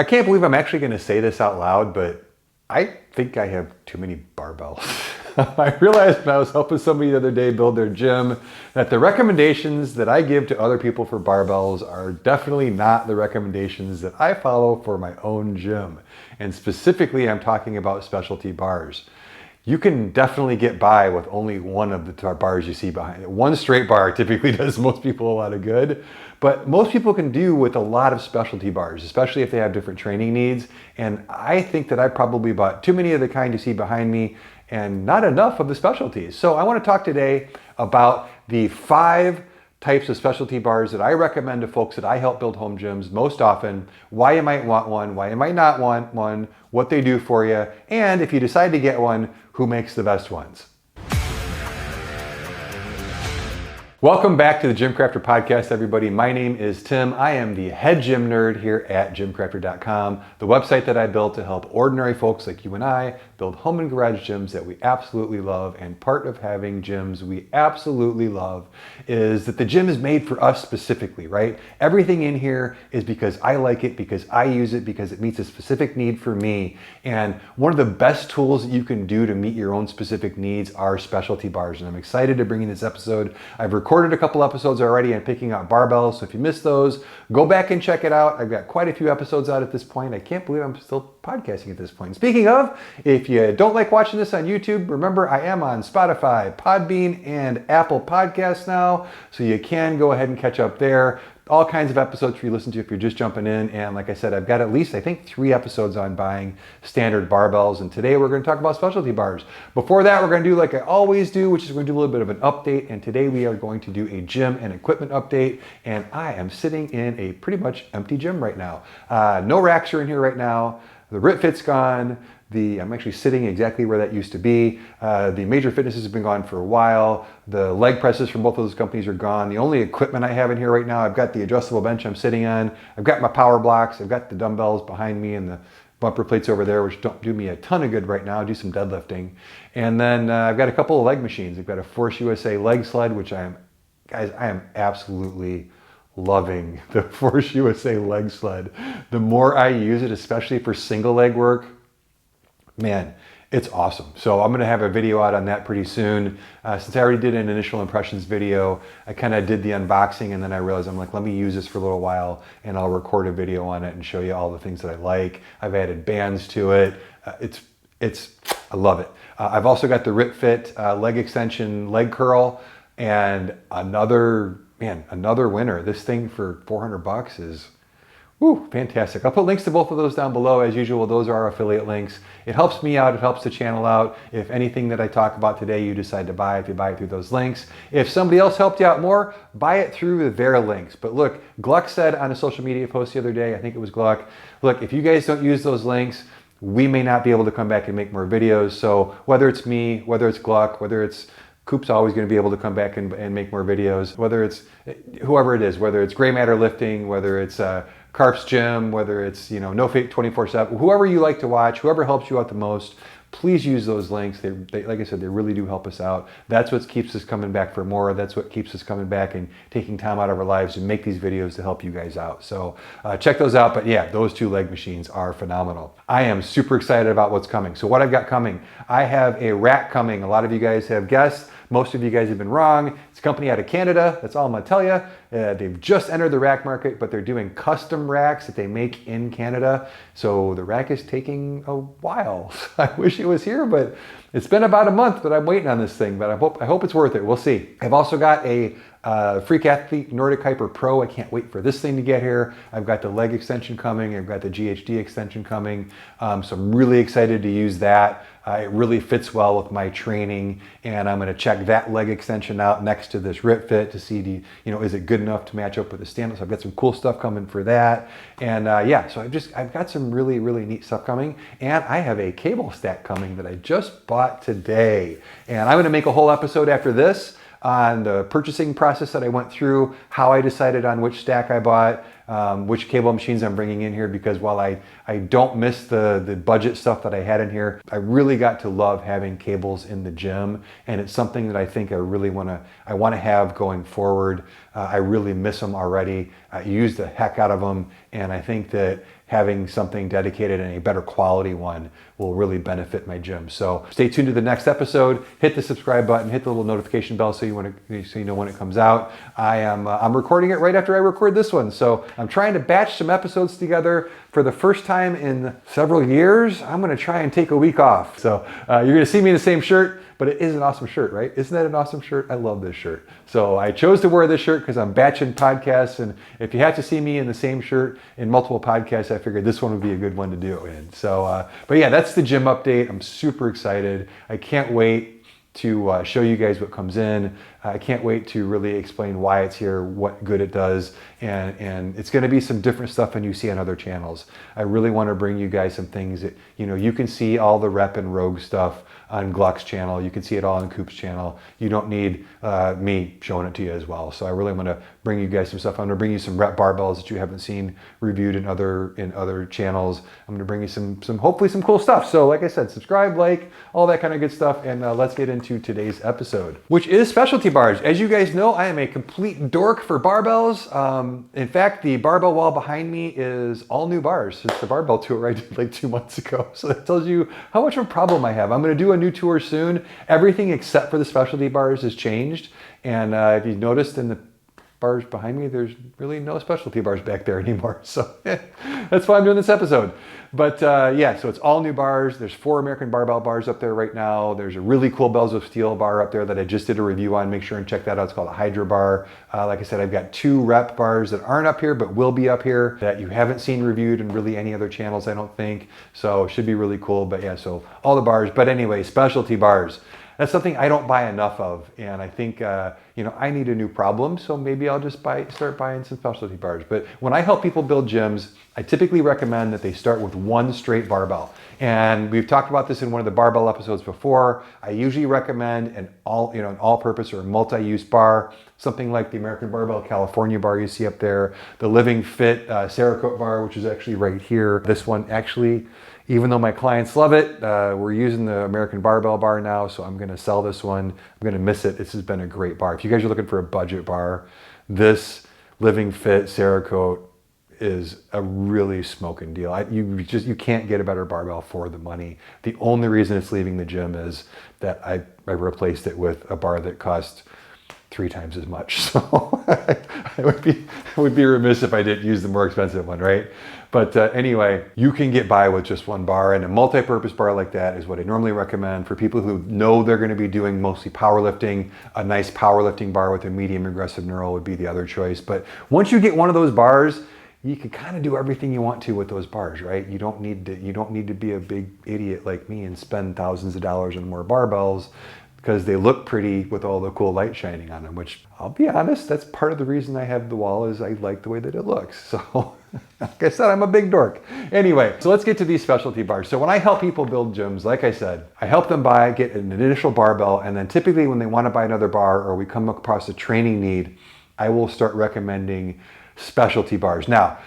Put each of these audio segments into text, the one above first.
I can't believe I'm actually going to say this out loud, but I think I have too many barbells. I realized when I was helping somebody the other day build their gym that the recommendations that I give to other people for barbells are definitely not the recommendations that I follow for my own gym. And specifically, I'm talking about specialty bars. You can definitely get by with only one of the bars you see behind it. One straight bar typically does most people a lot of good, but most people can do with a lot of specialty bars, especially if they have different training needs. And I think that I probably bought too many of the kind you see behind me and not enough of the specialties. So I want to talk today about the 5 types of specialty bars that I recommend to folks that I help build home gyms most often, why you might want one, why you might not want one, what they do for you, and if you decide to get one, who makes the best ones. Welcome back to the GymCrafter podcast, everybody. My name is Tim. I am the head gym nerd here at GymCrafter.com, the website that I built to help ordinary folks like you and I build home and garage gyms that we absolutely love. And part of having gyms we absolutely love is that the gym is made for us specifically, right? Everything in here is because I like it, because I use it, because it meets a specific need for me. And one of the best tools that you can do to meet your own specific needs are specialty bars. And I'm excited to bring you this episode. I've recorded a couple episodes already on picking out barbells, so if you missed those, go back and check it out. I've got quite a few episodes out at this point. I can't believe I'm still podcasting at this point. Speaking of, if you don't like watching this on YouTube, remember I am on Spotify, Podbean, and Apple Podcasts now, so you can go ahead and catch up there. All kinds of episodes for you to listen to if you're just jumping in. And like I said, I've got at least, I think, 3 episodes on buying standard barbells. And today we're going to talk about specialty bars. Before that, we're going to do like I always do, which is we're going to do a little bit of an update. And today we are going to do a gym and equipment update. And I am sitting in a pretty much empty gym right now. No racks are in here right now. The RIT Fit's gone. I'm actually sitting exactly where that used to be. The Major Fitnesses have been gone for a while. The leg presses from both of those companies are gone. The only equipment I have in here right now, I've got the adjustable bench I'm sitting on. I've got my power blocks. I've got the dumbbells behind me and the bumper plates over there, which don't do me a ton of good right now. I do some deadlifting. And then I've got a couple of leg machines. I've got a Force USA leg sled, which I am absolutely loving the Force USA leg sled. The more I use it, especially for single leg work, man, it's awesome. So I'm going to have a video out on that pretty soon. Since I already did an initial impressions video, I kind of did the unboxing and then I realized I'm like, let me use this for a little while and I'll record a video on it and show you all the things that I like. I've added bands to it. I love it. I've also got the RIT Fit leg extension leg curl, and another winner. This thing for $400 is fantastic. I'll put links to both of those down below. As usual, those are our affiliate links. It helps me out. It helps the channel out. If anything that I talk about today you decide to buy, if you buy it through those links. If somebody else helped you out more, buy it through their links. But look, Gluck said on a social media post the other day, I think it was Gluck, look, if you guys don't use those links, we may not be able to come back and make more videos. So whether it's me, whether it's Gluck, whether it's Coop's always going to be able to come back and make more videos, whether it's whoever it is, whether it's Gray Matter Lifting, whether it's Carp's Gym, whether it's, No Fate 24/7, whoever you like to watch, whoever helps you out the most, please use those links. They, like I said, they really do help us out. That's what keeps us coming back for more. That's what keeps us coming back and taking time out of our lives to make these videos to help you guys out. So check those out. But yeah, those 2 leg machines are phenomenal. I am super excited about what's coming. So what I've got coming, I have a rack coming. A lot of you guys have guessed. Most of you guys have been wrong. It's a company out of Canada. That's all I'm going to tell you. They've just entered the rack market, but they're doing custom racks that they make in Canada. So the rack is taking a while. I wish it was here, but it's been about a month that I'm waiting on this thing, but I hope it's worth it. We'll see. I've also got a Freak Athlete Nordic Hyper Pro. I can't wait for this thing to get here. I've got the leg extension coming. I've got the GHD extension coming. So I'm really excited to use that. It really fits well with my training, and I'm going to check that leg extension out next to this RIT Fit to see, is it good enough to match up with the stand-up? So I've got some cool stuff coming for that. And so I've got some really, really neat stuff coming, and I have a cable stack coming that I just bought today. And I'm going to make a whole episode after this on the purchasing process that I went through, how I decided on which stack I bought, which cable machines I'm bringing in here, because while I don't miss the budget stuff that I had in here, I really got to love having cables in the gym, and it's something that I think I want to have going forward. I really miss them already. I use the heck out of them, and I think that having something dedicated and a better quality one will really benefit my gym. So stay tuned to the next episode. Hit the subscribe button, hit the little notification bell so you know when it comes out. I'm recording it right after I record this one. So I'm trying to batch some episodes together for the first time in several years. I'm going to try and take a week off. So you're going to see me in the same shirt, but it is an awesome shirt, right? Isn't that an awesome shirt? I love this shirt. So I chose to wear this shirt because I'm batching podcasts, and if you have to see me in the same shirt in multiple podcasts, I figured this one would be a good one to do it in. So, but yeah, that's the gym update. I'm super excited. I can't wait to show you guys what comes in. I can't wait to really explain why it's here, what good it does, and it's going to be some different stuff than you see on other channels. I really want to bring you guys some things that, you know, you can see all the rep and rogue stuff on Gluck's channel. You can see it all on Coop's channel. You don't need me showing it to you as well. So I really want to bring you guys some stuff. I'm going to bring you some rep barbells that you haven't seen reviewed in other channels. I'm going to bring you some hopefully some cool stuff. So like I said, subscribe, like, all that kind of good stuff, and let's get into today's episode, which is specialty bars. As you guys know, I am a complete dork for barbells. In fact, the barbell wall behind me is all new bars. It's the barbell tour I did like 2 months ago. So that tells you how much of a problem I have. I'm going to do a new tour soon. Everything except for the specialty bars has changed. And if you've noticed in the bars behind me, there's really no specialty bars back there anymore. So that's why I'm doing this episode. But yeah, so it's all new bars. There's 4 American barbell bars up there right now. There's a really cool Bells of Steel bar up there that I just did a review on. Make sure and check that out. It's called a Hydra bar. Like I said, I've got 2 rep bars that aren't up here, but will be up here that you haven't seen reviewed in really any other channels, I don't think. So it should be really cool. But yeah, so all the bars. But anyway, specialty bars. That's something I don't buy enough of, and I think you know, I need a new problem, so maybe I'll just start buying some specialty bars. But when I help people build gyms, I typically recommend that they start with one straight barbell. And we've talked about this in one of the barbell episodes before. I usually recommend an all-purpose or multi-use bar, something like the American Barbell California bar you see up there, the Living Fit Cerakote bar, which is actually right here. This one actually, even though my clients love it, we're using the American Barbell bar now, so I'm gonna sell this one. I'm gonna miss it. This has been a great bar. If you guys are looking for a budget bar, this Living Fit Cerakote is a really smoking deal. You can't get a better barbell for the money. The only reason it's leaving the gym is that I replaced it with a bar that cost 3 times as much. So I would be remiss if I didn't use the more expensive one, right? But anyway, you can get by with just one bar, and a multi-purpose bar like that is what I normally recommend for people who know they're going to be doing mostly powerlifting. A nice powerlifting bar with a medium aggressive knurl would be the other choice. But once you get one of those bars, you can kind of do everything you want to with those bars, right? You don't need to be a big idiot like me and spend thousands of dollars on more barbells, because they look pretty with all the cool light shining on them, which I'll be honest, that's part of the reason I have the wall, is I like the way that it looks. So like I said, I'm a big dork. Anyway, so let's get to these specialty bars. So when I help people build gyms, like I said, I help them get an initial barbell, and then typically when they want to buy another bar or we come across a training need, I will start recommending specialty bars. Now,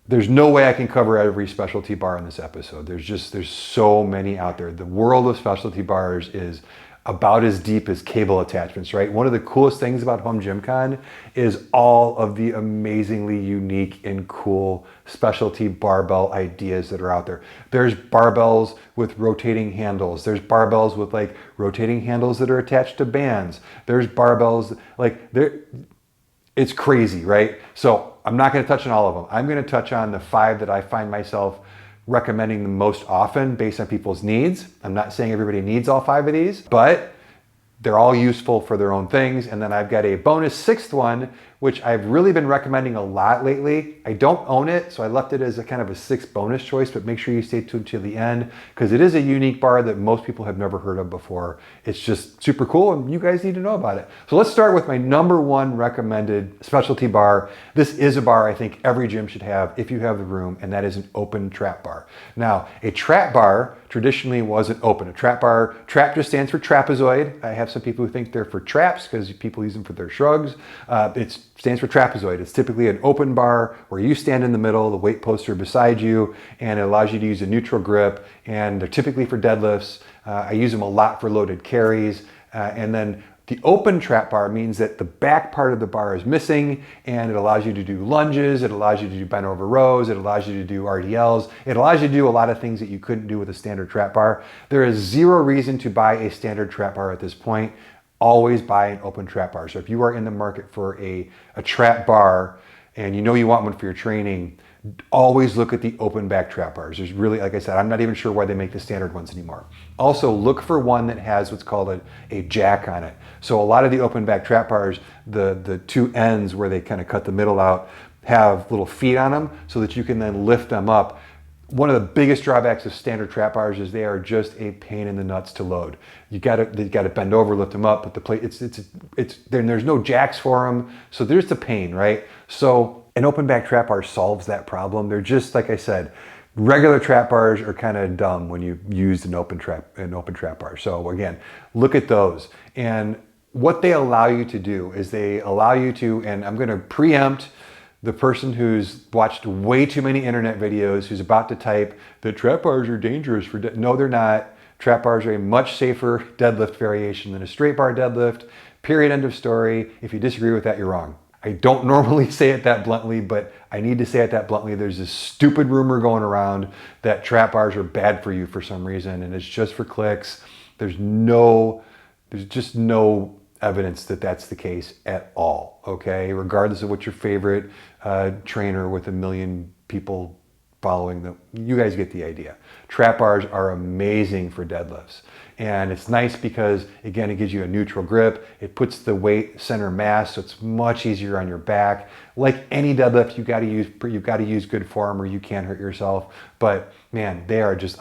there's no way I can cover every specialty bar in this episode. There's so many out there. The world of specialty bars is about as deep as cable attachments, right? One of the coolest things about Home Gym Con is all of the amazingly unique and cool specialty barbell ideas that are out there. There's barbells with rotating handles. There's barbells with like rotating handles that are attached to bands. There's barbells it's crazy, right? So I'm not going to touch on all of them. I'm going to touch on the 5 that I find myself recommending the most often based on people's needs. I'm not saying everybody needs all 5 of these, but they're all useful for their own things. And then I've got a bonus 6th one, which I've really been recommending a lot lately. I don't own it, so I left it as a kind of a 6th bonus choice, but make sure you stay tuned till the end, because it is a unique bar that most people have never heard of before. It's just super cool, and you guys need to know about it. So let's start with my number 1 recommended specialty bar. This is a bar I think every gym should have if you have the room, and that is an open trap bar. Now, a trap bar traditionally wasn't open. A trap bar, trap just stands for trapezoid. I have some people who think they're for traps because people use them for their shrugs. It stands for trapezoid. It's typically an open bar where you stand in the middle, the weight posts are beside you, and it allows you to use a neutral grip, and they're typically for deadlifts. I use them a lot for loaded carries, and then The open trap bar means that the back part of the bar is missing, and it allows you to do lunges, it allows you to do bent over rows, it allows you to do RDLs, it allows you to do a lot of things that you couldn't do with a standard trap bar. There is zero reason to buy a standard trap bar at this point. Always buy an open trap bar. So if you are in the market for a trap bar and you know you want one for your training, always look at the open back trap bars. There's really, like I said, I'm not even sure why they make the standard ones anymore. Also, look for one that has what's called a jack on it. So a lot of the open back trap bars, the two ends where they kind of cut the middle out, have little feet on them so that you can then lift them up. One of the biggest drawbacks of standard trap bars is they are just a pain in the nuts to load. You got to bend over, lift them up, but the plate, there's no jacks for them, so there's the pain, right? So an open back trap bar solves that problem. They're just, like I said, regular trap bars are kind of dumb when you use an open trap bar. So again, look at those. And what they allow you to do is they allow you to, and I'm going to preempt the person who's watched way too many internet videos, who's about to type that trap bars are dangerous for no, they're not. Trap bars are a much safer deadlift variation than a straight bar deadlift. Period, end of story. If you disagree with that, you're wrong. I don't normally say it that bluntly, but I need to say it that bluntly. There's this stupid rumor going around that trap bars are bad for you for some reason, and it's just for clicks. There's just no evidence that that's the case at all, okay? Regardless of what your favorite trainer with 1 million people following them, you guys get the idea. Trap bars are amazing for deadlifts. And it's nice because, again, it gives you a neutral grip. It puts the weight center mass, so it's much easier on your back. Like any deadlift, you've got to use good form or you can't hurt yourself. But man, they are just,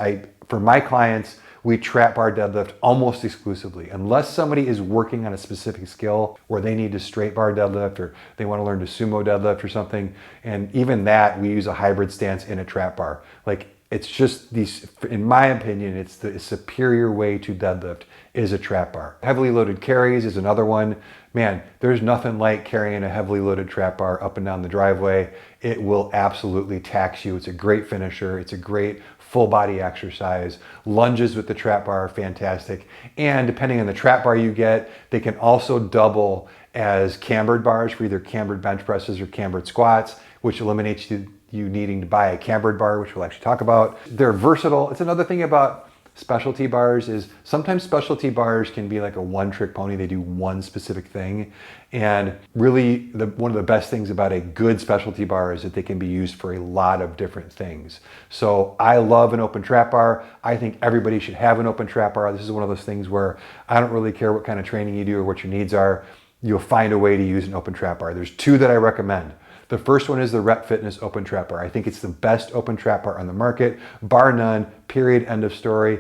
for my clients, we trap bar deadlift almost exclusively. Unless somebody is working on a specific skill where they need to straight bar deadlift or they want to learn to sumo deadlift or something. And even that, we use a hybrid stance in a trap bar. Like, it's just these, in my opinion, it's the superior way to deadlift is a trap bar. Heavily loaded carries is another one. Man, there's nothing like carrying a heavily loaded trap bar up and down the driveway. It will absolutely tax you. It's a great finisher. It's a great full body exercise. Lunges with the trap bar are fantastic. And depending on the trap bar you get, they can also double as cambered bars for either cambered bench presses or cambered squats, which eliminates you needing to buy a cambered bar, which we'll actually talk about. They're versatile. It's another thing about specialty bars is sometimes specialty bars can be like a one-trick pony. They do one specific thing. And really, one of the best things about a good specialty bar is that they can be used for a lot of different things. So I love an open trap bar. I think everybody should have an open trap bar. This is one of those things where I don't really care what kind of training you do or what your needs are. You'll find a way to use an open trap bar. There's two that I recommend. The first one is the Rep Fitness Open Trap Bar. I think it's the best open trap bar on the market, bar none, period, end of story.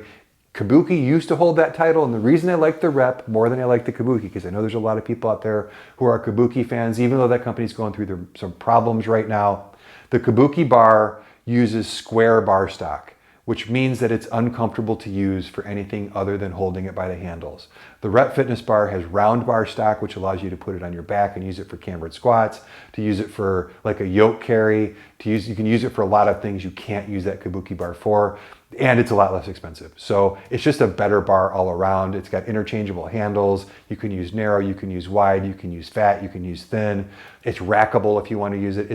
Kabuki used to hold that title, and the reason I like the Rep more than I like the Kabuki, because I know there's a lot of people out there who are Kabuki fans, even though that company's going through some problems right now. The Kabuki bar uses square bar stock, which means that it's uncomfortable to use for anything other than holding it by the handles. The Rep Fitness Bar has round bar stock, which allows you to put it on your back and use it for cambered squats, to use it for like a yoke carry, you can use it for a lot of things you can't use that Kabuki bar for, and it's a lot less expensive. So it's just a better bar all around. It's got interchangeable handles. You can use narrow, you can use wide, you can use fat, you can use thin. It's rackable if you want to use it.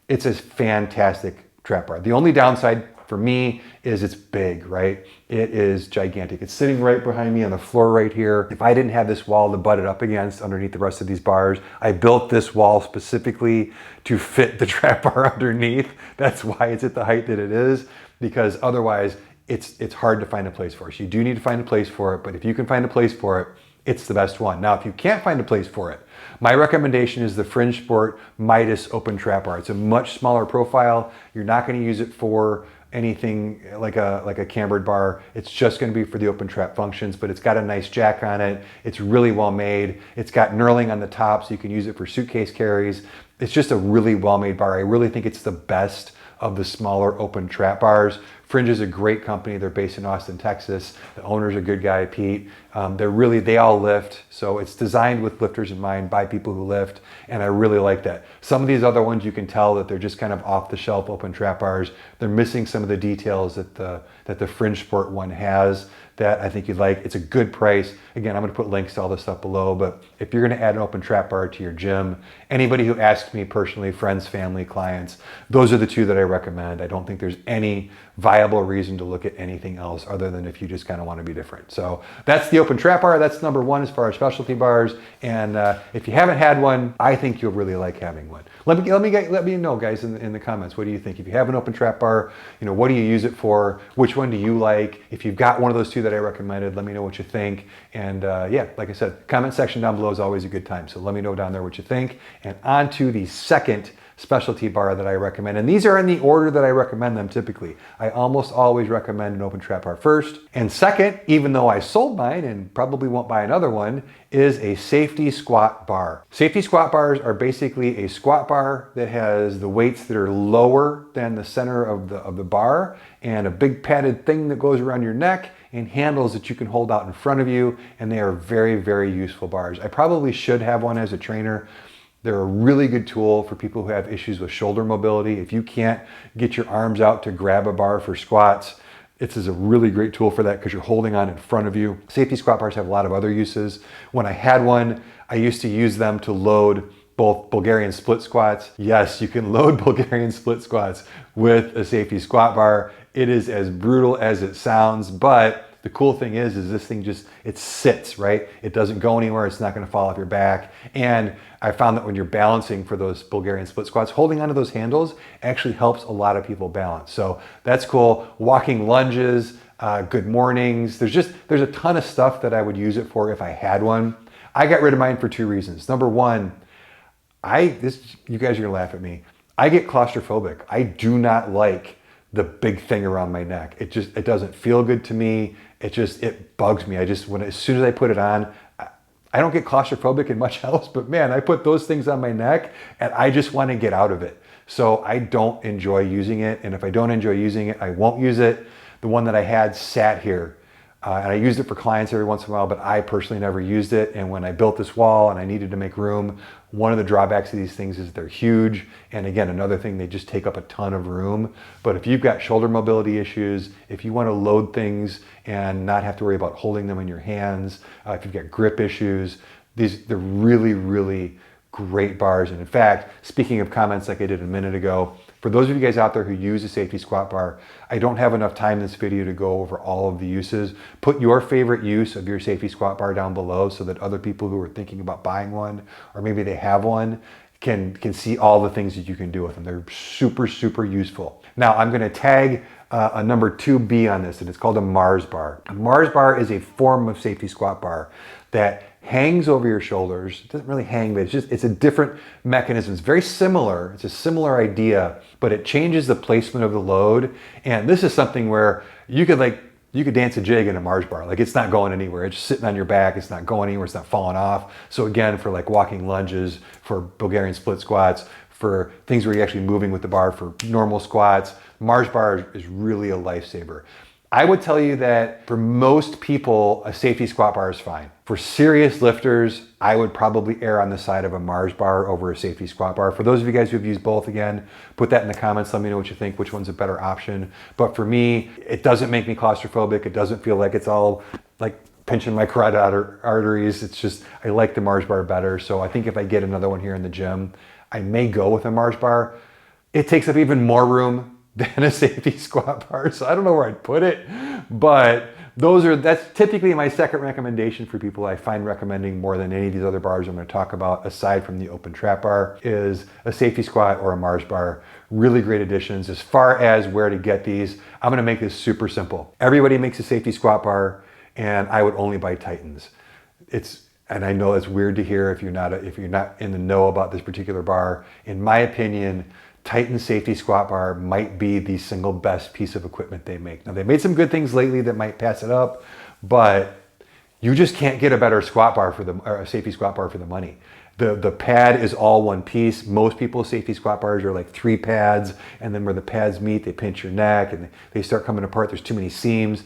It's a fantastic trap bar. The only downside for me is it's big, right? It is gigantic. It's sitting right behind me on the floor right here. If I didn't have this wall to butt it up against underneath the rest of these bars, I built this wall specifically to fit the trap bar underneath. That's why it's at the height that it is, because otherwise it's hard to find a place for it. So you do need to find a place for it, but if you can find a place for it, it's the best one. Now, if you can't find a place for it, my recommendation is the Fringe Sport Midas Open Trap Bar. It's a much smaller profile. You're not going to use it for anything like a cambered bar. It's just going to be for the open trap functions, but it's got a nice jack on it. It's really well made. It's got knurling on the top, so you can use it for suitcase carries. It's just a really well made bar. I really think it's the best of the smaller open trap bars. Fringe is a great company. They're based in Austin, Texas. The owner's a good guy, Pete. They all lift. So it's designed with lifters in mind by people who lift. And I really like that. Some of these other ones, you can tell that they're just kind of off the shelf open trap bars. They're missing some of the details that the Fringe Sport one has that I think you'd like. It's a good price. Again, I'm gonna put links to all this stuff below, but if you're gonna add an open trap bar to your gym, anybody who asks me personally, friends, family, clients, those are the two that I recommend. I don't think there's any viable reason to look at anything else other than if you just kind of want to be different. So that's the open trap bar. That's number one as far as specialty bars. And if you haven't had one, I think you'll really like having one. Let me know, guys, in the comments. What do you think? If you have an open trap bar, what do you use it for? Which one do you like? If you've got one of those two that I recommended, let me know what you think. And yeah, like I said, comment section down below is always a good time. So let me know down there what you think. And on to the second specialty bar that I recommend. And these are in the order that I recommend them typically. I almost always recommend an open trap bar first. And second, even though I sold mine and probably won't buy another one, is a safety squat bar. Safety squat bars are basically a squat bar that has the weights that are lower than the center of the bar and a big padded thing that goes around your neck and handles that you can hold out in front of you. And they are very, very useful bars. I probably should have one as a trainer. They're a really good tool for people who have issues with shoulder mobility. If you can't get your arms out to grab a bar for squats, it's a really great tool for that because you're holding on in front of you. Safety squat bars have a lot of other uses. When I had one, I used to use them to load both Bulgarian split squats. Yes, you can load Bulgarian split squats with a safety squat bar. It is as brutal as it sounds, but the cool thing is this thing it sits, right? It doesn't go anywhere. It's not gonna fall off your back. And I found that when you're balancing for those Bulgarian split squats, holding onto those handles actually helps a lot of people balance. So that's cool. Walking lunges, good mornings. There's a ton of stuff that I would use it for if I had one. I got rid of mine for two reasons. Number one, you guys are gonna laugh at me. I get claustrophobic. I do not like the big thing around my neck. It doesn't feel good to me. It bugs me. As soon as I put it on, I don't get claustrophobic in much else, but man, I put those things on my neck and I just want to get out of it. So I don't enjoy using it. And if I don't enjoy using it, I won't use it. The one that I had sat here and I used it for clients every once in a while, but I personally never used it. And when I built this wall and I needed to make room, one of the drawbacks of these things is they're huge. And again, another thing, they just take up a ton of room. But if you've got shoulder mobility issues, if you want to load things and not have to worry about holding them in your hands, if you've got grip issues, they're really, really great bars. And in fact, speaking of comments like I did a minute ago, for those of you guys out there who use a safety squat bar, I don't have enough time in this video to go over all of the uses. Put your favorite use of your safety squat bar down below so that other people who are thinking about buying one, or maybe they have one, can see all the things that you can do with them. They're super, super useful. Now I'm gonna tag a number 2B on this, and it's called a Mars bar. A Mars bar is a form of safety squat bar that hangs over your shoulders. It doesn't really hang, but it's a different mechanism. It's very similar. It's a similar idea, but it changes the placement of the load. And this is something where you could dance a jig in a Mars bar. Like, it's not going anywhere. It's just sitting on your back. It's not going anywhere. It's not falling off. So again, for like walking lunges, for Bulgarian split squats, for things where you're actually moving with the bar, for normal squats, Mars bar is really a lifesaver. I would tell you that for most people, a safety squat bar is fine. For serious lifters, I would probably err on the side of a Mars bar over a safety squat bar. For those of you guys who've used both, again, put that in the comments. Let me know what you think, which one's a better option. But for me, it doesn't make me claustrophobic. It doesn't feel like it's all like pinching my carotid arteries. It's just, I like the Mars bar better. So I think if I get another one here in the gym, I may go with a Mars bar. It takes up even more room than a safety squat bar. So I don't know where I'd put it, but that's typically my second recommendation for people I find recommending more than any of these other bars I'm going to talk about, aside from the open trap bar, is a safety squat or a Mars bar. Really great additions. As far as where to get these, I'm going to make this super simple. Everybody makes a safety squat bar, and I would only buy Titans. And I know it's weird to hear if you're not in the know about this particular bar. In my opinion, Titan safety squat bar might be the single best piece of equipment they make. Now, they made some good things lately that might pass it up, but you just can't get a better squat bar or a safety squat bar for the money. The pad is all one piece. Most people's safety squat bars are like 3 pads, and then where the pads meet, they pinch your neck and they start coming apart. There's too many seams.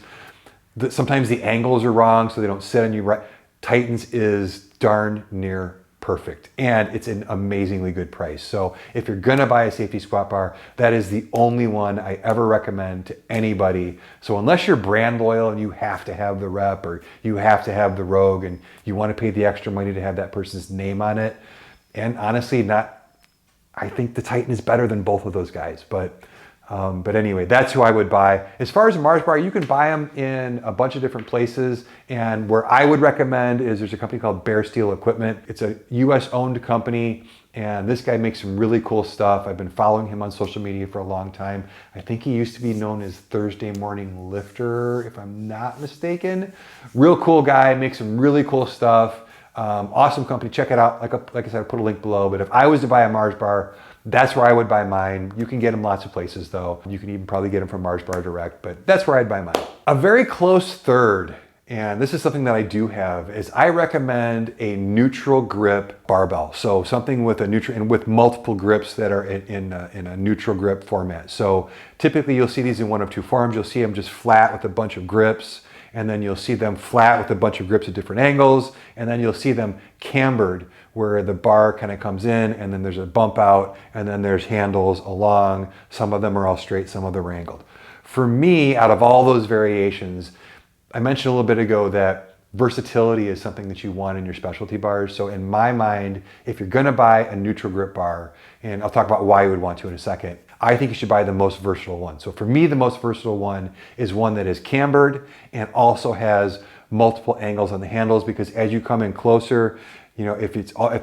Sometimes the angles are wrong, so they don't sit on you right. Titan's is darn near perfect, and it's an amazingly good price. So if you're gonna buy a safety squat bar, that is the only one I ever recommend to anybody. So unless you're brand loyal and you have to have the Rep or you have to have the Rogue and you want to pay the extra money to have that person's name on it, and honestly, I think the Titan is better than both of those guys, but anyway, that's who I would buy. As far as a Mars bar, you can buy them in a bunch of different places. And where I would recommend is there's a company called Bear Steel Equipment. It's a US owned company, and this guy makes some really cool stuff. I've been following him on social media for a long time. I think he used to be known as Thursday Morning Lifter, if I'm not mistaken. Real cool guy, makes some really cool stuff. Awesome company, check it out. Like I said, I'll put a link below. But if I was to buy a Mars bar, that's where I would buy mine. You can get them lots of places though. You can even probably get them from Mars Bar Direct, but that's where I'd buy mine. A very close third, and this is something that I do have, is I recommend a neutral grip barbell. So something with a neutral, and with multiple grips that are in a neutral grip format. So typically you'll see these in one of two forms. You'll see them just flat with a bunch of grips, and then you'll see them flat with a bunch of grips at different angles, and then you'll see them cambered, where the bar kind of comes in and then there's a bump out and then there's handles along. Some of them are all straight, some of them are angled. For me, out of all those variations, I mentioned a little bit ago that versatility is something that you want in your specialty bars. So in my mind, if you're gonna buy a neutral grip bar, and I'll talk about why you would want to in a second, I think you should buy the most versatile one. So for me, the most versatile one is one that is cambered and also has multiple angles on the handles, because as you come in closer, you know, if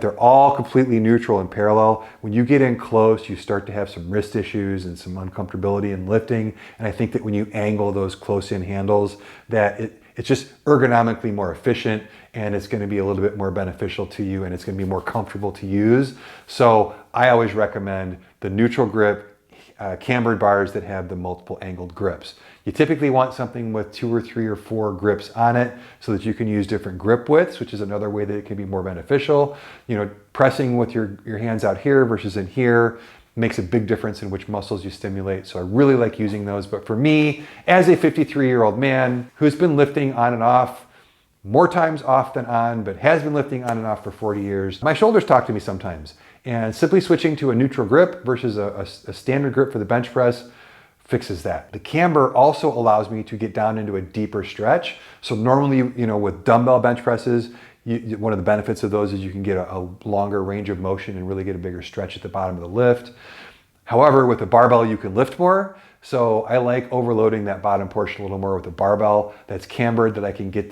they're all completely neutral and parallel, when you get in close, you start to have some wrist issues and some uncomfortability in lifting. And I think that when you angle those close-in handles, that it's just ergonomically more efficient, and it's going to be a little bit more beneficial to you, and it's going to be more comfortable to use. So I always recommend the neutral grip cambered bars that have the multiple angled grips. You typically want something with 2 or 3 or 4 grips on it so that you can use different grip widths, which is another way that it can be more beneficial. You know, pressing with your hands out here versus in here makes a big difference in which muscles you stimulate. So I really like using those. But for me, as a 53-year-old man who's been lifting on and off, more times off than on, but has been lifting on and off for 40 years, my shoulders talk to me sometimes. And simply switching to a neutral grip versus a standard grip for the bench press fixes that. The camber also allows me to get down into a deeper stretch. So normally, you know, with dumbbell bench presses, one of the benefits of those is you can get a longer range of motion and really get a bigger stretch at the bottom of the lift. However, with a barbell, you can lift more. So I like overloading that bottom portion a little more with a barbell that's cambered, that I can get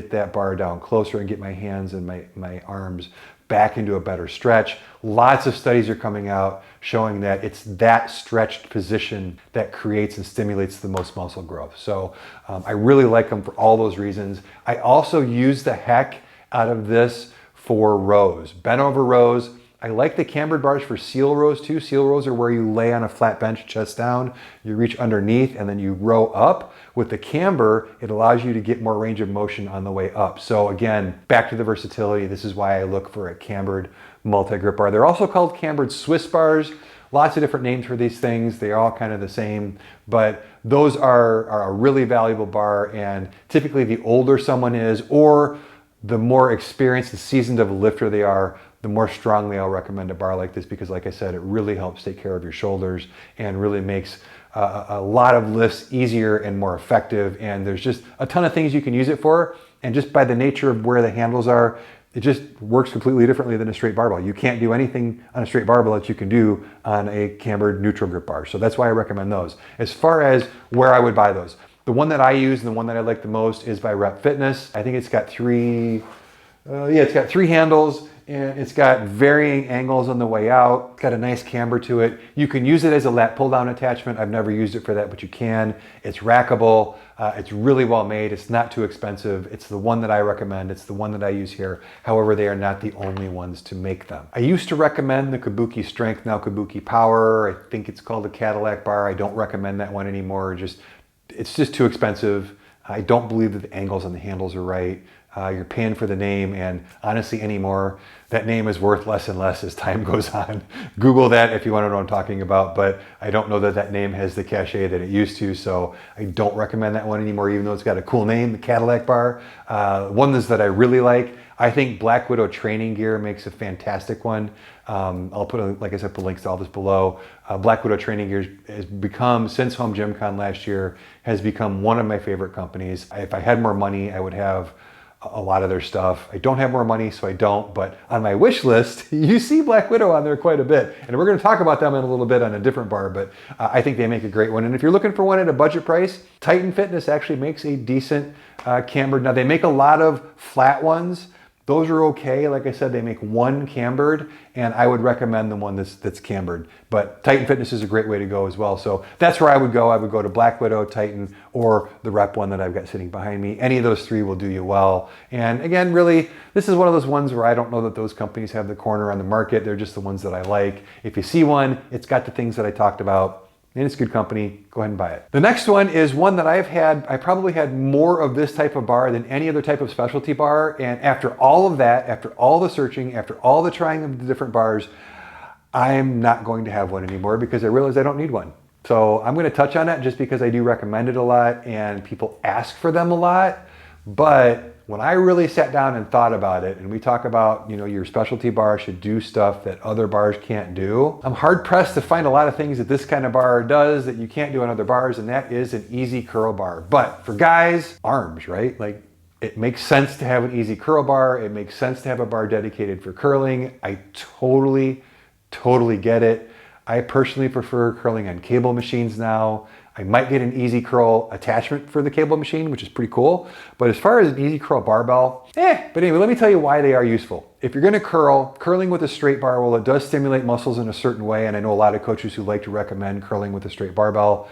that bar down closer and get my hands and my arms back into a better stretch. Lots of studies are coming out showing that it's that stretched position that creates and stimulates the most muscle growth. So I really like them for all those reasons. I also use the heck out of this for rows, bent over rows. I like the cambered bars for seal rows too. Seal rows are where you lay on a flat bench, chest down, you reach underneath and then you row up. With the camber, it allows you to get more range of motion on the way up. So again, back to the versatility, this is why I look for a cambered multi-grip bar. They're also called Cambered Swiss bars. Lots of different names for these things. They're all kind of the same, but those are a really valuable bar, and typically the older someone is, or the more experienced and seasoned of a lifter they are, the more strongly I'll recommend a bar like this, because like I said, it really helps take care of your shoulders and really makes a lot of lifts easier and more effective. And there's just a ton of things you can use it for. And just by the nature of where the handles are, it just works completely differently than a straight barbell. You can't do anything on a straight barbell that you can do on a cambered neutral grip bar. So that's why I recommend those. As far as where I would buy those, the one that I use and the one that I like the most is by Rep Fitness. I think it's got three handles, and it's got varying angles on the way out. It's got a nice camber to it. You can use it as a lat pull down attachment. I've never used it for that, but you can. It's rackable. It's really well made. It's not too expensive. It's the one that I recommend. It's the one that I use here. However, they are not the only ones to make them. I used to recommend the Kabuki Strength, now Kabuki Power. I think it's called the Cadillac bar. I don't recommend that one anymore. It's just too expensive. I don't believe that the angles on the handles are right. You're paying for the name, and honestly anymore, that name is worth less and less as time goes on. Google that if you want to know what I'm talking about, but I don't know that that name has the cachet that it used to, so I don't recommend that one anymore, even though it's got a cool name, the Cadillac Bar. One that I really like, I think Black Widow training gear makes a fantastic one. I'll put, like I said, put links to all this below. Black Widow training gear has become, since Home Gym Con last year, has become one of my favorite companies. If I had more money, I would have a lot of their stuff. I don't have more money, so I don't, but on my wish list, you see Black Widow on there quite a bit. And we're gonna talk about them in a little bit on a different bar, but I think they make a great one. And if you're looking for one at a budget price, Titan Fitness actually makes a decent cambered. Now they make a lot of flat ones. Those are okay. Like I said, they make one cambered, and I would recommend the one that's cambered. But Titan Fitness is a great way to go as well. So that's where I would go. I would go to Black Widow, Titan, or the Rep one that I've got sitting behind me. Any of those three will do you well. And again, really, this is one of those ones where I don't know that those companies have the corner on the market. They're just the ones that I like. If you see one, it's got the things that I talked about, and it's good company, go ahead and buy it. The next one is one that I probably had more of this type of bar than any other type of specialty bar. And after all of that, after all the searching, after all the trying of the different bars, I'm not going to have one anymore because I realize I don't need one. So I'm gonna touch on that just because I do recommend it a lot and people ask for them a lot. But when I really sat down and thought about it, and we talk about, your specialty bar should do stuff that other bars can't do, I'm hard pressed to find a lot of things that this kind of bar does that you can't do on other bars, and that is an easy curl bar. But for guys, arms, right? Like, it makes sense to have an easy curl bar. It makes sense to have a bar dedicated for curling. I totally get it. I personally prefer curling on cable machines now. I might get an easy curl attachment for the cable machine, which is pretty cool. But as far as an easy curl barbell, But anyway, let me tell you why they are useful. If you're gonna curling with a straight bar, well, it does stimulate muscles in a certain way. And I know a lot of coaches who like to recommend curling with a straight barbell.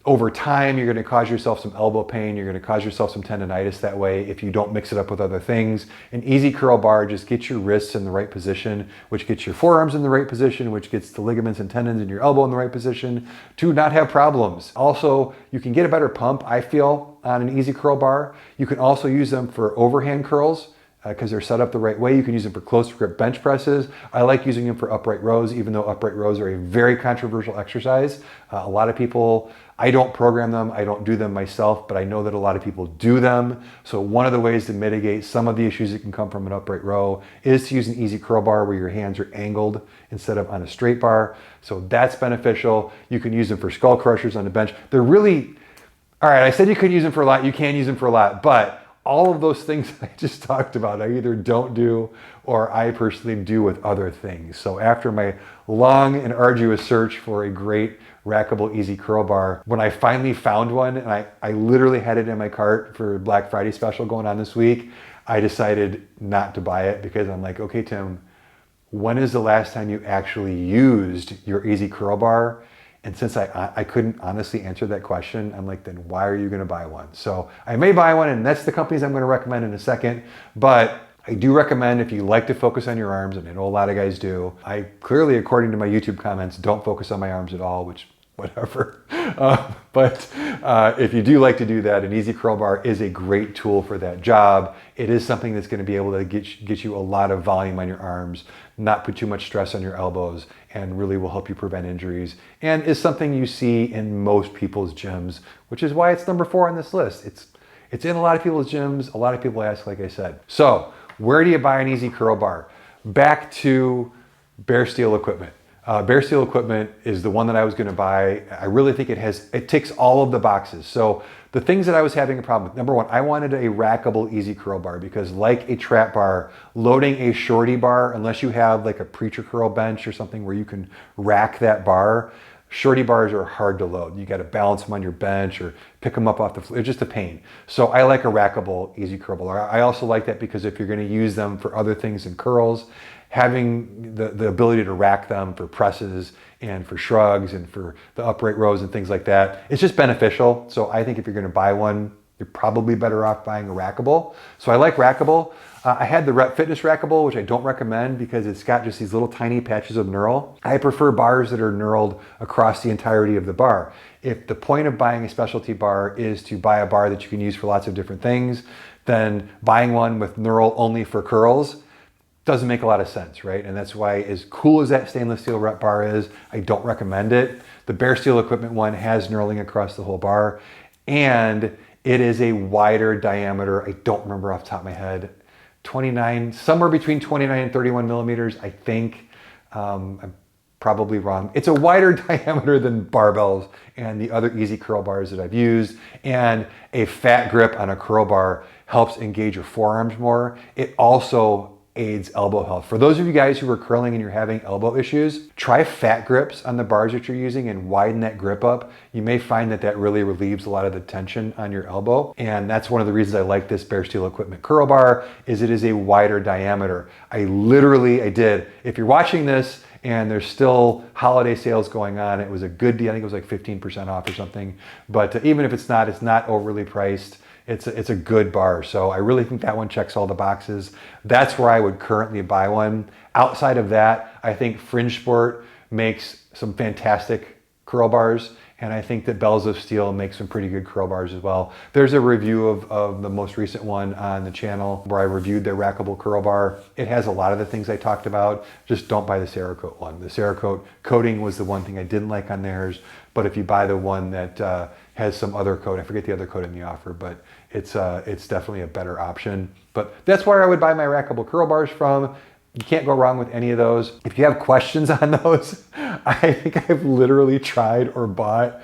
Over time, you're gonna cause yourself some elbow pain. You're gonna cause yourself some tendonitis that way if you don't mix it up with other things. An easy curl bar just gets your wrists in the right position, which gets your forearms in the right position, which gets the ligaments and tendons in your elbow in the right position to not have problems. Also, you can get a better pump, I feel, on an easy curl bar. You can also use them for overhand curls because they're set up the right way. You can use them for close grip bench presses. I like using them for upright rows, even though upright rows are a very controversial exercise. A lot of people, I don't program them, I don't do them myself, but I know that a lot of people do them. So one of the ways to mitigate some of the issues that can come from an upright row is to use an easy curl bar where your hands are angled instead of on a straight bar. So that's beneficial. You can use them for skull crushers on the bench. They're really, all right, I said you could use them for a lot, you can use them for a lot, but all of those things I just talked about, I either don't do or I personally do with other things. So after my long and arduous search for a great rackable easy curl bar, when I finally found one, and I literally had it in my cart for Black Friday special going on this week, I decided not to buy it because I'm like, okay, Tim, when is the last time you actually used your easy curl bar? And since I couldn't honestly answer that question, I'm like, then why are you gonna buy one? So I may buy one, and that's the companies I'm gonna recommend in a second, but I do recommend if you like to focus on your arms, and I know a lot of guys do. I clearly, according to my YouTube comments, don't focus on my arms at all, which whatever. But if you do like to do that, an easy curl bar is a great tool for that job. It is something that's going to be able to get you a lot of volume on your arms, not put too much stress on your elbows, and really will help you prevent injuries, and is something you see in most people's gyms, which is why it's number 4 on this list. It's in a lot of people's gyms. A lot of people ask, like I said. So where do you buy an easy curl bar? Back to Bare Steel equipment. Bare Steel equipment is the one that I was going to buy. I really think it ticks all of the boxes. So the things that I was having a problem with, number 1, I wanted a rackable easy curl bar because, like a trap bar, loading a shorty bar, unless you have like a preacher curl bench or something where you can rack that bar, shorty bars are hard to load. You got to balance them on your bench or pick them up off the floor. It's just a pain. So I like a rackable easy curl bar. I also like that because if you're going to use them for other things than curls, having the ability to rack them for presses and for shrugs and for the upright rows and things like that, it's just beneficial. So I think if you're going to buy one, you're probably better off buying a rackable. So I like rackable. I had the Rep Fitness rackable, which I don't recommend because it's got just these little tiny patches of knurl. I prefer bars that are knurled across the entirety of the bar. If the point of buying a specialty bar is to buy a bar that you can use for lots of different things, then buying one with knurl only for curls doesn't make a lot of sense, right? And that's why, as cool as that stainless steel rep bar is, I don't recommend it. The bare steel equipment one has knurling across the whole bar, and it is a wider diameter. I don't remember off the top of my head, 29, somewhere between 29 and 31 millimeters, I think. I'm probably wrong. It's a wider diameter than Barbells and the other easy curl bars that I've used. And a fat grip on a curl bar helps engage your forearms more. It also aids elbow health. For those of you guys who are curling and you're having elbow issues, try fat grips on the bars that you're using and widen that grip up. You may find that that really relieves a lot of the tension on your elbow. And that's one of the reasons I like this bare steel equipment curl bar, is it is a wider diameter. I did. If you're watching this and there's still holiday sales going on, it was a good deal. I think it was like 15% off or something. But even if it's not overly priced. It's a good bar. So I really think that one checks all the boxes. That's where I would currently buy one. Outside of that, I think Fringe Sport makes some fantastic curl bars. And I think that Bells of Steel makes some pretty good curl bars as well. There's a review of the most recent one on the channel where I reviewed their rackable curl bar. It has a lot of the things I talked about. Just don't buy the Cerakote one. The Cerakote coating was the one thing I didn't like on theirs. But if you buy the one that has some other coat, I forget the other coat in the offer, but it's definitely a better option. But that's where I would buy my rackable curl bars from. You can't go wrong with any of those. If you have questions on those, I think I've literally tried or bought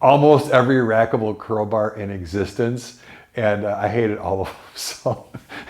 almost every rackable curl bar in existence, and I hated all of them. So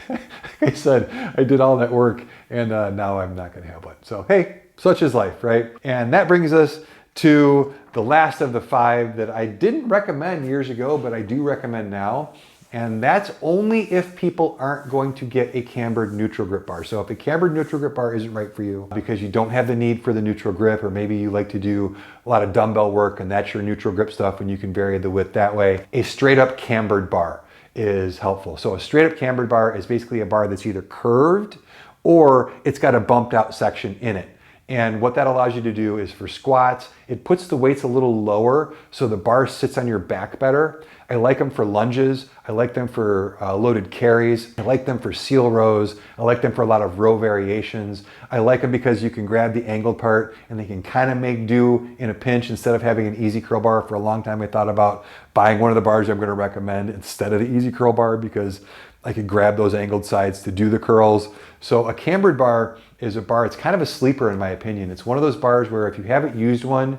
like I said, I did all that work, and now I'm not gonna have one. So hey, such is life, right? And that brings us to the last of the 5 that I didn't recommend years ago, but I do recommend now. And that's only if people aren't going to get a cambered neutral grip bar. So if a cambered neutral grip bar isn't right for you because you don't have the need for the neutral grip, or maybe you like to do a lot of dumbbell work and that's your neutral grip stuff and you can vary the width that way, a straight up cambered bar is helpful. So a straight up cambered bar is basically a bar that's either curved or it's got a bumped out section in it. And what that allows you to do is for squats, it puts the weights a little lower so the bar sits on your back better. I like them for lunges. I like them for loaded carries. I like them for seal rows. I like them for a lot of row variations. I like them because you can grab the angled part and they can kind of make do in a pinch instead of having an easy curl bar. For a long time, I thought about buying one of the bars I'm going to recommend instead of the easy curl bar because I could grab those angled sides to do the curls. So a cambered bar is a bar, it's kind of a sleeper in my opinion. It's one of those bars where if you haven't used one,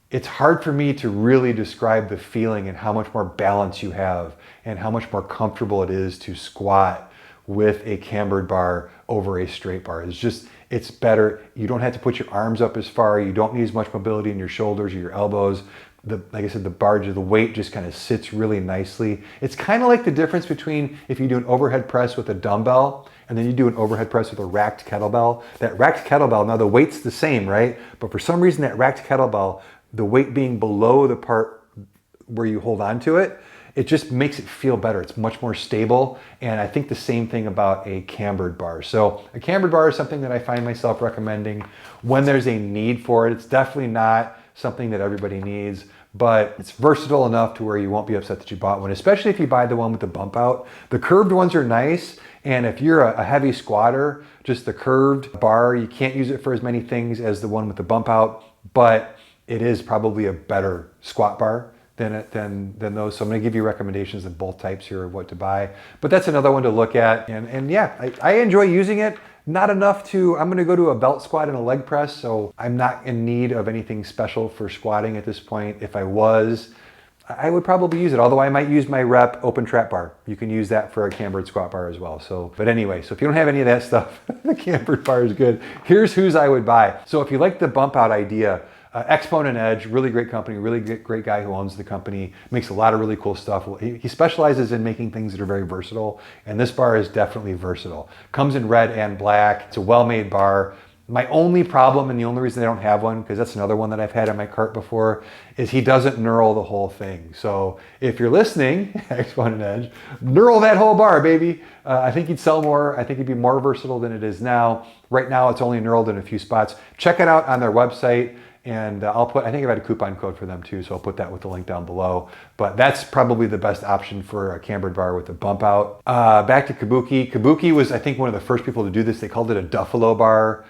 it's hard for me to really describe the feeling and how much more balance you have and how much more comfortable it is to squat with a cambered bar over a straight bar. It's better. You don't have to put your arms up as far. You don't need as much mobility in your shoulders or your elbows. Like I said, the weight just kind of sits really nicely. It's kind of like the difference between if you do an overhead press with a dumbbell and then you do an overhead press with a racked kettlebell. That racked kettlebell, now the weight's the same, right? But for some reason that racked kettlebell, the weight being below the part where you hold on to it, it just makes it feel better. It's much more stable. And I think the same thing about a cambered bar. So a cambered bar is something that I find myself recommending when there's a need for it. It's definitely not something that everybody needs, but it's versatile enough to where you won't be upset that you bought one, especially if you buy the one with the bump out. The curved ones are nice. And if you're a heavy squatter, just the curved bar, you can't use it for as many things as the one with the bump out, but it is probably a better squat bar than those. So I'm gonna give you recommendations of both types here of what to buy. But that's another one to look at. And yeah, I enjoy using it. Not enough to, I'm gonna go to a belt squat and a leg press, so I'm not in need of anything special for squatting at this point. If I was, I would probably use it, although I might use my rep open trap bar. You can use that for a cambered squat bar as well. So, but anyway, so if you don't have any of that stuff, the cambered bar is good. Here's whose I would buy. So if you like the bump out idea, Exponent Edge, really great company, really great guy who owns the company, makes a lot of really cool stuff. He specializes in making things that are very versatile, and this bar is definitely versatile. Comes in red and black. It's a well-made bar. My only problem, and the only reason I don't have one, because that's another one that I've had in my cart before, is he doesn't knurl the whole thing. So if you're listening, Exponent Edge, knurl that whole bar, baby. I think he'd sell more. I think he'd be more versatile than it is now. Right now, it's only knurled in a few spots. Check it out on their website. And I think I've had a coupon code for them too, so I'll put that with the link down below. But that's probably the best option for a cambered bar with a bump out. Back to Kabuki. Kabuki was, I think, one of the first people to do this. They called it a Duffalo bar.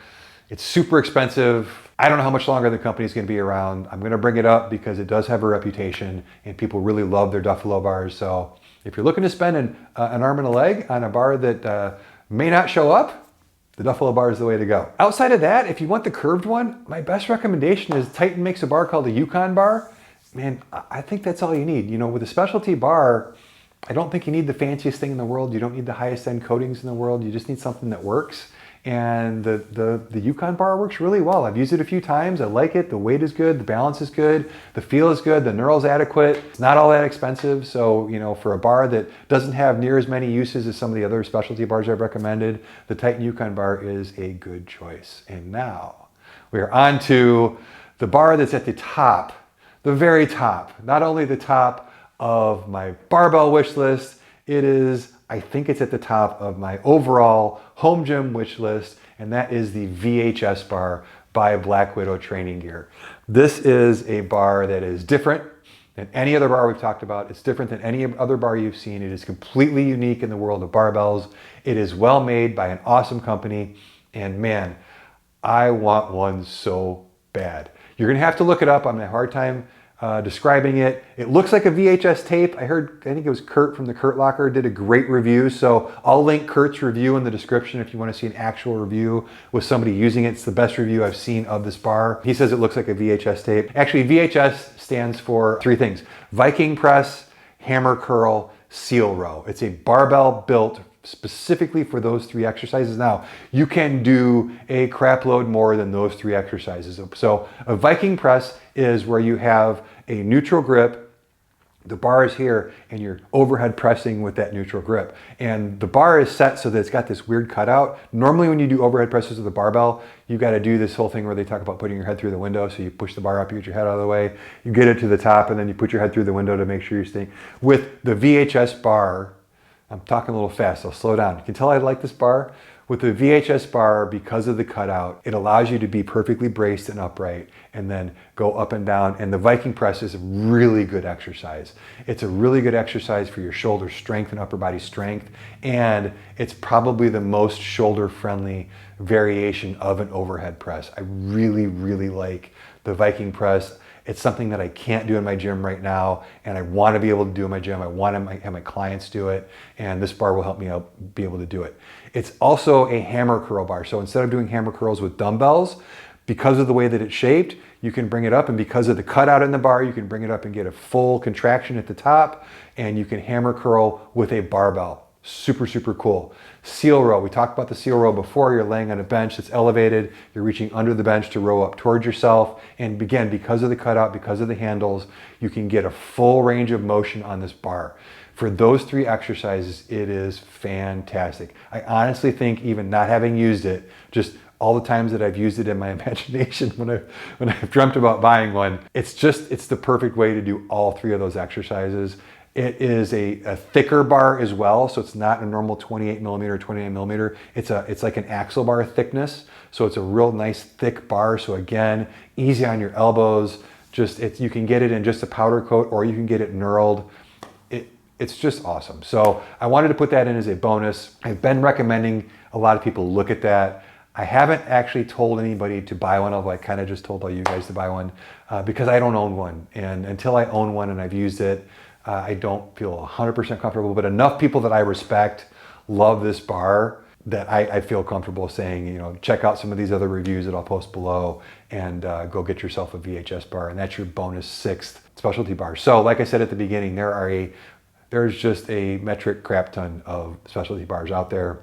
It's super expensive. I don't know how much longer the company's going to be around. I'm going to bring it up because it does have a reputation and people really love their Duffalo bars. So if you're looking to spend an arm and a leg on a bar that may not show up, the Duffalo bar is the way to go. Outside of that, if you want the curved one, my best recommendation is Titan makes a bar called the Yukon bar. Man, I think that's all you need. You know, with a specialty bar, I don't think you need the fanciest thing in the world. You don't need the highest end coatings in the world. You just need something that works. And the Yukon bar works really well. I've used it a few times. I like it. The weight is good. The balance is good. The feel is good. The knurl's adequate. It's not all that expensive. So, you know, for a bar that doesn't have near as many uses as some of the other specialty bars I've recommended, the Titan Yukon bar is a good choice. And now we are on to the bar that's at the top, the very top, not only the top of my barbell wish list, I think it's at the top of my overall home gym wish list, and that is the VHS Bar by Black Widow Training Gear. This is a bar that is different than any other bar we've talked about. It's different than any other bar you've seen. It is completely unique in the world of barbells. It is well made by an awesome company, and man, I want one so bad. You're gonna have to look it up. I'm having a hard time describing it. It looks like a VHS tape. I think it was Kurt from the Kurt Locker did a great review. So I'll link Kurt's review in the description if you want to see an actual review with somebody using it. It's the best review I've seen of this bar. He says it looks like a VHS tape. Actually, VHS stands for 3 things: Viking press, hammer curl, seal row. It's a barbell built specifically for those 3 exercises. Now, you can do a crap load more than those 3 exercises. So a Viking press is where you have a neutral grip, the bar is here, and you're overhead pressing with that neutral grip. And the bar is set so that it's got this weird cutout. Normally when you do overhead presses with a barbell, you got to do this whole thing where they talk about putting your head through the window. So you push the bar up, you get your head out of the way, you get it to the top, and then you put your head through the window to make sure you're staying. With the VHS bar, I'm talking a little fast, I'll slow down. You can tell I like this bar. With the VHS bar, because of the cutout, it allows you to be perfectly braced and upright and then go up and down. And the Viking press is a really good exercise. It's a really good exercise for your shoulder strength and upper body strength. And it's probably the most shoulder friendly variation of an overhead press. I really, really like the Viking press. It's something that I can't do in my gym right now, and I want to be able to do in my gym. I want to have my clients do it, and this bar will help me out be able to do it. It's also a hammer curl bar. So instead of doing hammer curls with dumbbells, because of the way that it's shaped, you can bring it up, and because of the cutout in the bar, you can bring it up and get a full contraction at the top, and you can hammer curl with a barbell. Super, super cool. Seal row. We talked about the seal row before. You're laying on a bench that's elevated. You're reaching under the bench to row up towards yourself. And again, because of the cutout, because of the handles, you can get a full range of motion on this bar. For those 3 exercises, it is fantastic. I honestly think, even not having used it, just all the times that I've used it in my imagination when I've dreamt about buying one, it's the perfect way to do all 3 of those exercises. It is a thicker bar as well, so it's not a normal 28 millimeter, 29 millimeter. It's like an axle bar thickness, so it's a real nice thick bar. So again, easy on your elbows. You can get it in just a powder coat, or you can get it knurled. It's just awesome. So I wanted to put that in as a bonus. I've been recommending a lot of people look at that. I haven't actually told anybody to buy one. I kind of just told all you guys to buy one because I don't own one, and until I own one and I've used it, I don't feel 100% comfortable, but enough people that I respect love this bar that I feel comfortable saying, you know, check out some of these other reviews that I'll post below and go get yourself a VHS bar, and that's your bonus 6th specialty bar. So like I said at the beginning, there's just a metric crap ton of specialty bars out there.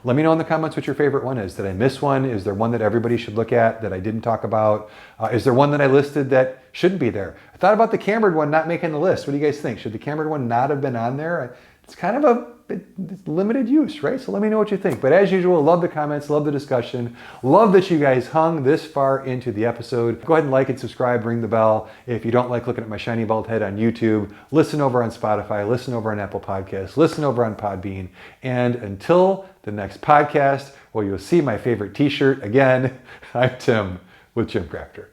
Let me know in the comments what your favorite one is. Did I miss one? Is there one that everybody should look at that I didn't talk about? Is there one that I listed that shouldn't be there? I thought about the cambered one not making the list. What do you guys think? Should the cambered one not have been on there? It's kind of it's limited use, right? So let me know what you think. But as usual, love the comments, love the discussion. Love that you guys hung this far into the episode. Go ahead and like and subscribe, ring the bell. If you don't like looking at my shiny bald head on YouTube, listen over on Spotify, listen over on Apple Podcasts, listen over on Podbean. And until the next podcast, where you'll see my favorite t-shirt again, I'm Tim with GymCrafter.